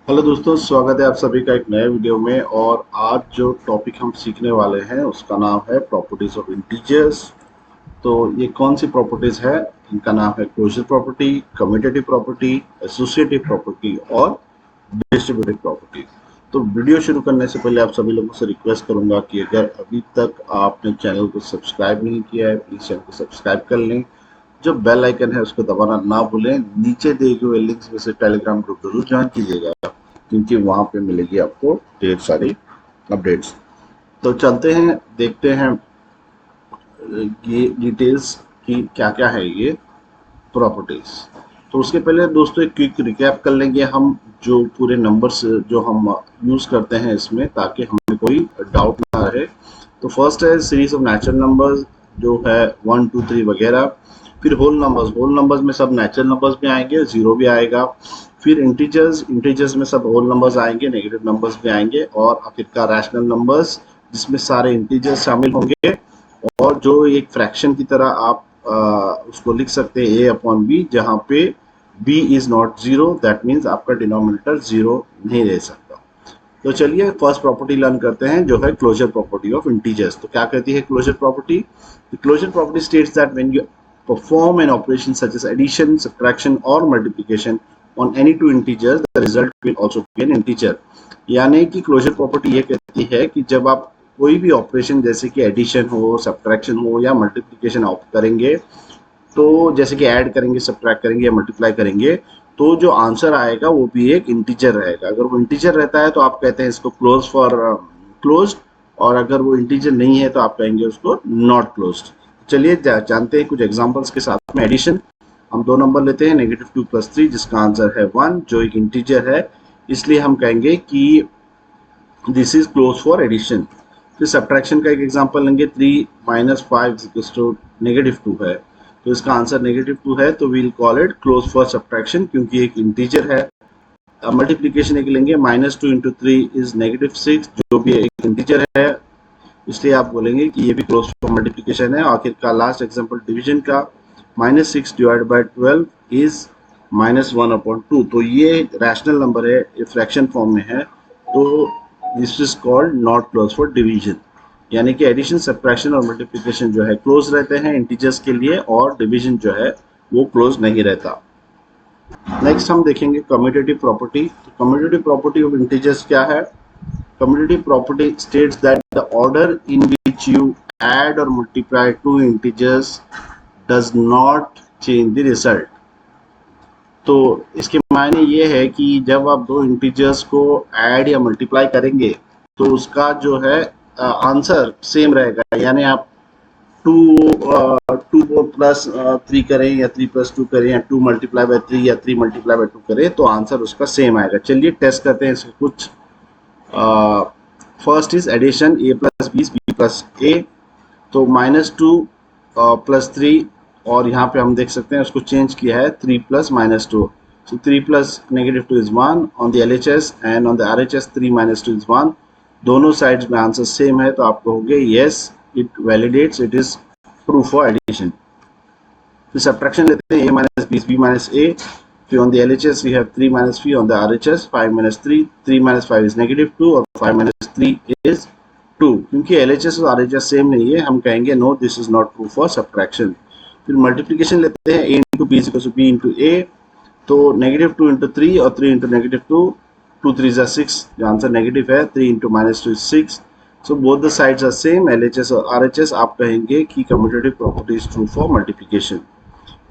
Hello दोस्तों, स्वागत है आप सभी का एक नए वीडियो में। और आज जो टॉपिक हम सीखने वाले हैं उसका नाम है प्रॉपर्टीज ऑफ इंटीजर्स। तो ये कौन सी प्रॉपर्टीज है? इनका नाम है closure property, commutative property, associative property और डिस्ट्रीब्यूटिव प्रॉपर्टी। तो वीडियो शुरू करने से पहले आप सभी लोगों से रिक्वेस्ट करूंगा कि अगर अभी तक आपने चैनल को सब्सक्राइब नहीं किया है, प्लीज चैनल को सब्सक्राइब कर लें। जो बेल आइकन है उसको दबाना ना भूलें। नीचे दिए हुए लिंक्स में से टेलीग्राम ग्रुप जरूर ज्वाइन कीजिएगा, क्योंकि वहां पे मिलेगी आपको ढेर सारी अपडेट्स। तो चलते हैं, देखते हैं ये डिटेल्स की क्या क्या है ये प्रॉपर्टीज। तो उसके पहले दोस्तों एक क्विक रिकैप कर लेंगे हम जो पूरे नंबर्स जो हम यूज करते हैं इसमें, ताकि हमें कोई डाउट ना रहे। तो फर्स्ट है सीरीज ऑफ नेचुरल नंबर्स, जो है 1 2 3 वगैरह। फिर होल नंबर्स में सब नेचुरल नंबर्स भी आएंगे, जीरो भी आएगा। फिर इंटीजर्स में सब होल नंबर्स आएंगे, नेगेटिव नंबर्स भी आएंगे। और आखिरकार रैशनल नंबर्स, जिसमें सारे इंटीजर्स शामिल होंगे। और जो एक फ्रैक्शन की तरह आप उसको लिख सकते हैं a अपॉन बी, जहाँ पे b is not zero, that means आपका डिनोमिनेटर जीरो नहीं रह सकता। तो चलिए फर्स्ट प्रॉपर्टी लर्न करते हैं, जो है क्लोजर प्रॉपर्टी ऑफ इंटीजर्स। तो क्या कहती है closure property? Closure property states that when you perform an operation such as addition, subtraction or multiplication on any two integers, the result will also be an integer। यानी कि closure property ये कहती है कि जब आप कोई भी ऑपरेशन जैसे कि एडिशन हो, सब्ट्रैक्शन हो या मल्टीप्लिकेशन आप करेंगे, तो जैसे कि ऐड करेंगे, सब्ट्रैक्ट करेंगे या मल्टीप्लाई करेंगे, तो जो आंसर आएगा वो भी एक इंटीजर रहेगा। अगर वो इंटीजर रहता है तो आप कहते हैं इसको क्लोज फॉर क्लोज्ड, और अगर वो इंटीजर नहीं है तो आप कहेंगे उसको नॉट क्लोज्ड। चलिए जानते हैं कुछ एग्जांपल्स के साथ में। एडिशन, हम दो नंबर लेते हैं, -2 + 3, जिसका आंसर है 1, जो एक इंटीजर है, इसलिए हम कहेंगे कि this is close for addition. फिर सब्ट्रैक्शन का एक एग्जांपल लेंगे, 3 - 5 = -2 है, तो इसका आंसर -2 है, तो we'll call it close for subtraction, क्योंकि एक इंटीजर है। मल्टीप्लिकेशन एक लेंगे, -2 × 3 = -6, जो भी एक इंटीजर है, इसलिए आप बोलेंगे कि ये भी क्लोज फॉर मल्टीप्लिकेशन है। आखिरकार लास्ट एग्जांपल डिवीजन का, -6 / 12 इज -1/2, तो ये रैशनल नंबर है, ये फ्रैक्शन फॉर्म में है, तो this is called not close for division. यानी कि एडिशन, सब्ट्रैक्शन और मल्टीप्लिकेशन जो है क्लोज रहते हैं इंटीजर्स के लिए, और डिवीजन जो है वो क्लोज नहीं रहता। नेक्स्ट हम देखेंगे कम्यूटेटिव प्रॉपर्टी। तो कम्यूटेटिव प्रॉपर्टी ऑफ इंटीजर्स क्या है? Commutative property states that the order in which you add or multiply two integers does not change the result। तो इसके मायने ये है कि जब आप दो इंटीजर्स को ऐड या मल्टीप्लाई करेंगे तो उसका जो है आंसर सेम रहेगा। यानी आप 2 + 3 करें या 3 + 2 करें या 2 × 3 या 3 × 2 करें, तो आंसर उसका सेम आएगा। चलिए टेस्ट करते हैं इसके कुछ। First is addition, a + b b + a, तो -2 + 3, और यहाँ पे हम देख सकते हैं उसको चेंज किया है, 3 + -2, so 3 + -2 is 1 on the LHS, and on the RHS 3 - 2 is 1। दोनों साइड्स में आंसर सेम है, तो आप कहोगे yes, it validates, it is true for addition. फिर सब्ट्रैक्शन लेते हैं, a - b b - a, फिर on the LHS we have 3 - 3, on the RHS 5 - 3, 3 - 5 is -2 और 5 - 3 is 2। क्योंकि LHS और RHS सेम नहीं है, हम कहेंगे no, this is not true for subtraction. फिर मल्टीप्लिकेशन लेते हैं, a × b = b × a, तो -2 × 3 और 3 × -2, 2 3 = 6, जो आंसर नेगेटिव है, 3 × -2 is 6। So both the sides are same, LHS और RHS, आप कहेंगे कि commutative property is true for multiplication.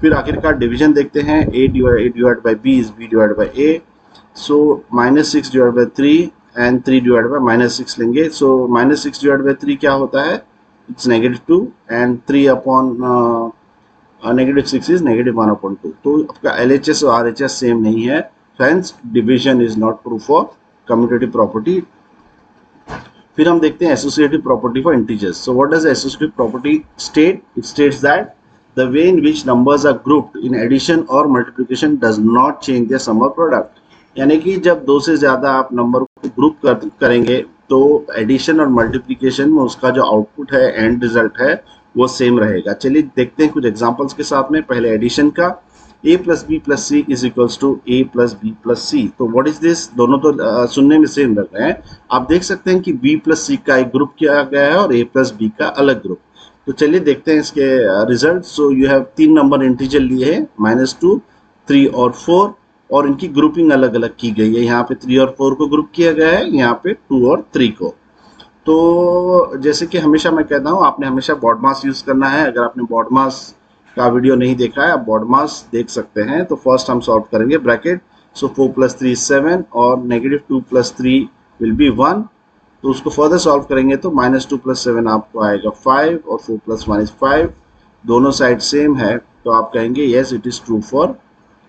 फिर आखिरकार डिवीजन देखते हैं, a divided by b is b divided by a, so -6 divided by 3 and 3 divided by -6 लेंगे, so -6 divided by 3 क्या होता है, it's -2, and 3 upon -6 is -1/2। तो आपका LHS और RHS सेम नहीं है, hence division is not true for commutative property। फिर हम देखते हैं associative property for integers. So what does associative property state? It states that the way in which numbers are grouped in addition or multiplication does not change their sum or product। यानी कि जब दो से ज्यादा आप number को group करेंगे तो एडिशन और मल्टीप्लिकेशन में उसका जो आउटपुट है, एंड रिजल्ट है, वो सेम रहेगा। चलिए देखते हैं कुछ एग्जांपल्स के साथ में। पहले एडिशन का, a plus b plus c is equals to a plus b plus c. तो व्हाट इज दिस, दोनों तो सुनने में सेम लग रहे हैं। आप देख सकते हैं कि b प्लस सी का एक ग्रुप किया गया है और a प्लस बी का अलग ग्रुप। तो चलिए देखते हैं इसके result. So you have 3 number integer लिए हैं, -2, 3 और 4, और इनकी ग्रुपिंग अलग अलग की गई है। यहाँ पे 3 और 4 को ग्रुप किया गया है, यहाँ पे 2 और 3 को। तो जैसे कि हमेशा मैं कहता हूँ, आपने हमेशा बॉड मास यूज करना है। अगर आपने बॉड मास का वीडियो नहीं देखा है, आप बॉड मास देख सकते हैं। तो फर्स्ट हम सॉल्व करेंगे ब्रैकेट। सो 4 + 3 = 7 और -2 + 3 विल बी 1। तो उसको फर्दर सॉल्व करेंगे तो -2 + 7 आपको आएगा 5 और 4 + 1 = 5। दोनों साइड सेम है, तो आप कहेंगे yes it is true for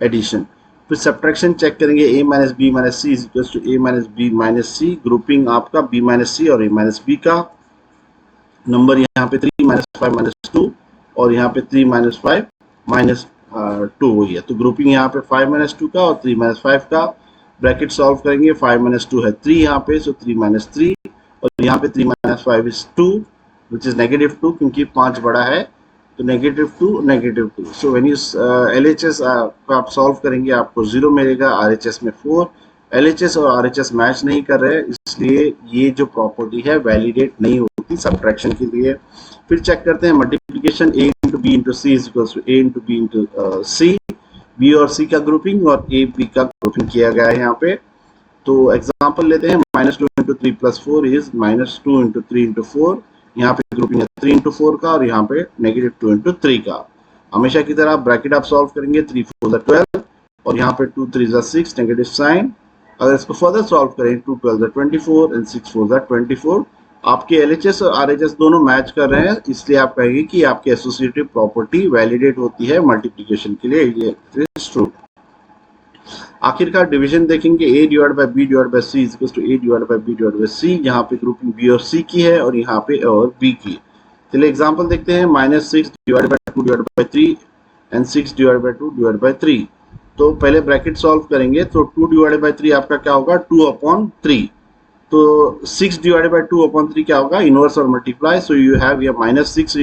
addition. फिर सब्ट्रैक्शन चेक करेंगे, a - b - c is equal to a - b - c। Grouping आपका b - c और a - b का। नंबर यहाँ पे 3 - 5 - 2 और यहाँ पे 3 - 5 - 2 वही है। तो ग्रुपिंग यहाँ पे 5 - 2 का और 3 - 5 का। ब्रैकेट सॉल्व करेंगे, 5 - 2 है 3 यहाँ पे, सो 3 - 3 और यहाँ पे 3 - 5 इज 2 विच इज -2 क्योंकि 5 बड़ा है। तो -2 -2। सो व्हेन यू LHS आप सॉल्व करेंगे आपको 0 मिलेगा, RHS में 4। LHS और RHS मैच नहीं कर रहे, इसलिए ये जो प्रॉपर्टी है वैलिडेट नहीं होती सब्ट्रैक्शन के लिए। फिर चेक करते हैं multiplication, a × b × c is equal to a × b × c। b और c का ग्रुपिंग और a b का ग्रुपिंग किया गया है यहाँ पे। तो एग्जांपल लेते हैं, -2 × 3 + 4 इज -2 × 3 × 4। यहाँ पे ग्रुपिंग है 3 × 4 का और यहाँ पे -2 × 3 का। हमेशा की तरह ब्रैकेट आप सॉल्व करेंगे, 3 × 4 = 12 और यहाँ पे 2 × 3 = 6, नेगेटिव साइन। अगर इसको फर्दर सॉल्व करें, 2 × 12 = 24 एंड 6 × 4 = 24। आपके LHS और RHS दोनों मैच कर रहे हैं, इसलिए आप कहेंगे कि आपकी एसोसिएटिव प्रॉपर्टी वैलिडेट होती है मल्टीप्लिकेशन के लिए। ये इज ट्रू। आखिरकार डिवीजन देखेंगे, a/b/c is equal to a/b/c। यहाँ पे ग्रुपिंग b और c की है और यहाँ पे और b की। चलिए एग्जांपल देखते हैं, -6/2/3 एंड 6/2/3। तो पहले ब्रैकेट सॉल्व करेंगे, तो 2/3 आपका क्या होगा, 2/3। तो 6/2/3 क्या होगा, इनवर्स और मल्टीप्लाई। सो यू हैव ये -6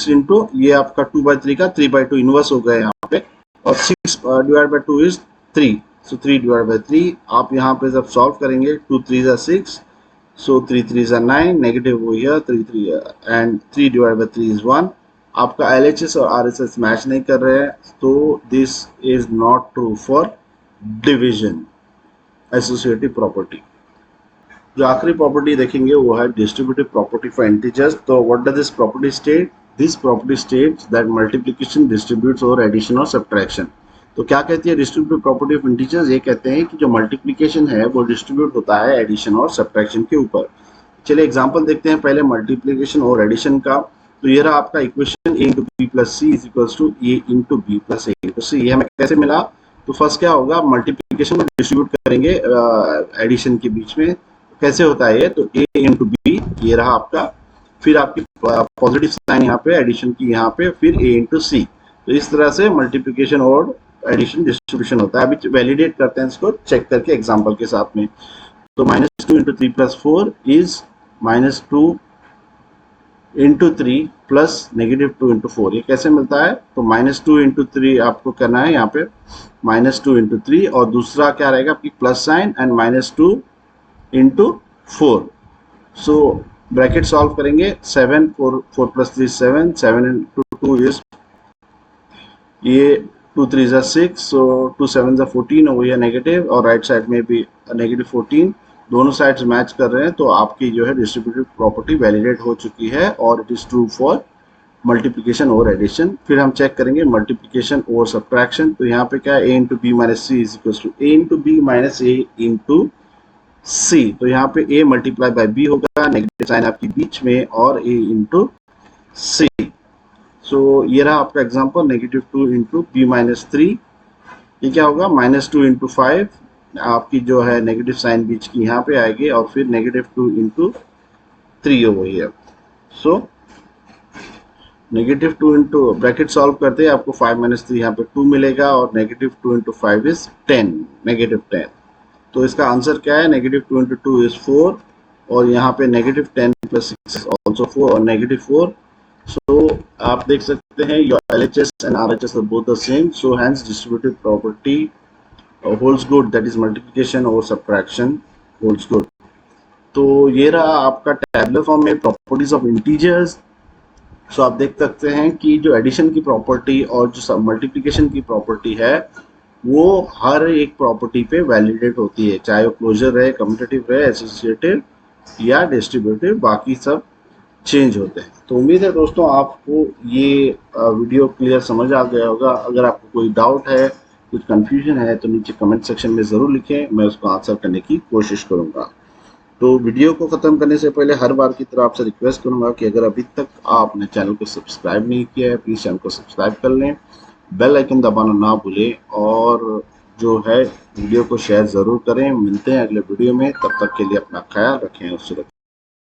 इंटू ये आपका 2/3 का 3/2 इनवर्स हो गया यहाँ पे, और 6/2 इज 3। सो 3/3 आप यहाँ पे जब सॉल्व करेंगे, 2 × 3 = 6, सो 3 × 3 = 9, नेगेटिव हो गया 3 एंड 3/3 इज 1। आपका LHS और RHS मैच नहीं कर रहे हैं, तो this is not true for division, associative property. जो आखिरी प्रॉपर्टी देखेंगे वो है डिस्ट्रीब्यूटिव प्रॉपर्टी फॉर इंटीजर्स। तो what does this property state? This property states that multiplication distributes over addition और सब्ट्रैक्शन। तो क्या कहती है डिस्ट्रीब्यूटिव प्रॉपर्टी ऑफ इंटीजर्स? ये कहते हैं कि जो मल्टीप्लिकेशन है वो डिस्ट्रीब्यूट होता है एडिशन और सब्ट्रैक्शन के ऊपर। चलिए एग्जांपल देखते हैं पहले मल्टीप्लिकेशन और एडिशन का। तो ये रहा आपका equation, a × b + c is equal to a × b + a × c। ये हमें कैसे मिला? तो फर्स्ट क्या होगा, मल्टीप्लिकेशन में डिस्ट्रीब्यूट करेंगे एडिशन के बीच में। कैसे होता है ये? तो a × b, ये रहा आपका, फिर आपकी पॉजिटिव साइन यहाँ पे एडिशन की यहाँ पे, फिर a × c। तो इस तरह से मल्टीप्लिकेशन और एडिशन डिस्ट्रीब्यूशन होता है। अभी वैलिडेट करते हैं इसको चेक करके एग्जांपल के साथ में। तो -2 × 3 + 4 इज -2 × 3 प्लस -2 × 4। ये कैसे मिलता है? तो -2 × 3 आपको करना है यहाँ पे, -2 × 3, और दूसरा क्या रहेगा आपकी plus sign and -2 × 4। So bracket solve करेंगे, 7 4 + 3 = 7, 7 × 2 इज ये 2 × 3 = 6, सो 2 × 7 = 14 और ये नेगेटिव, और राइट साइड में भी -14। दोनों साइड्स मैच कर रहे हैं, तो आपकी जो है डिस्ट्रीब्यूटिव प्रॉपर्टी वैलिडेट हो चुकी है और it is true for multiplication और एडिशन। फिर हम चेक करेंगे मल्टीप्लिकेशन और सब्ट्रैक्शन। तो यहाँ पे क्या है, a × b - c is equal to a × b - a × c। तो यहाँ पे a मल्टीप्लाई बाय b होगा, नेगेटिव साइन आपकी बीच में, और a × c। सो ये रहा आपका एग्जांपल, -2 × b - 3। ये क्या होगा, -2 × 5, आपकी जो है नेगेटिव साइन बीच की यहाँ पे आएगी, और फिर -2 × 3 हो गई है। सो -2 इंटू ब्रैकेट सॉल्व करते हैं, आपको 5 - 3 यहाँ पे 2 मिलेगा, और -2 × 5 इज 10, -10। तो इसका आंसर क्या है, -2 × 2 इज 4, और यहाँ पे -10 + 6 ऑल्सो 4 और -4, So आप देख सकते हैं your LHS and RHS are both the same, so hence distributive property holds good, that is multiplication or subtraction holds good. तो ये रहा आपका टैबुलर फॉर्म में प्रॉपर्टीज ऑफ इंटीजर्स। सो आप देख सकते हैं कि जो एडिशन की प्रॉपर्टी और जो मल्टीप्लिकेशन की प्रॉपर्टी है वो हर एक प्रॉपर्टी पे वैलिडेट होती है, चाहे वो क्लोजर रहे, कम्यूटेटिव रहे, एसोसिएटिव या डिस्ट्रीब्यूटिव, बाकी सब चेंज होते हैं। तो उम्मीद है दोस्तों आपको ये वीडियो क्लियर समझ आ गया होगा। अगर आपको कोई डाउट है, कुछ कंफ्यूजन है तो नीचे कमेंट सेक्शन में ज़रूर लिखें, मैं उसको आंसर करने की कोशिश करूँगा। तो वीडियो को ख़त्म करने से पहले हर बार की तरह आपसे रिक्वेस्ट करूंगा कि अगर अभी तक आपने चैनल को सब्सक्राइब नहीं किया है प्लीज़ चैनल को सब्सक्राइब कर लें, बेल आइकन दबाना ना भूलें और जो है वीडियो को शेयर ज़रूर करें। मिलते हैं अगले वीडियो में, तब तक के लिए अपना ख्याल रखें और सुरक्षित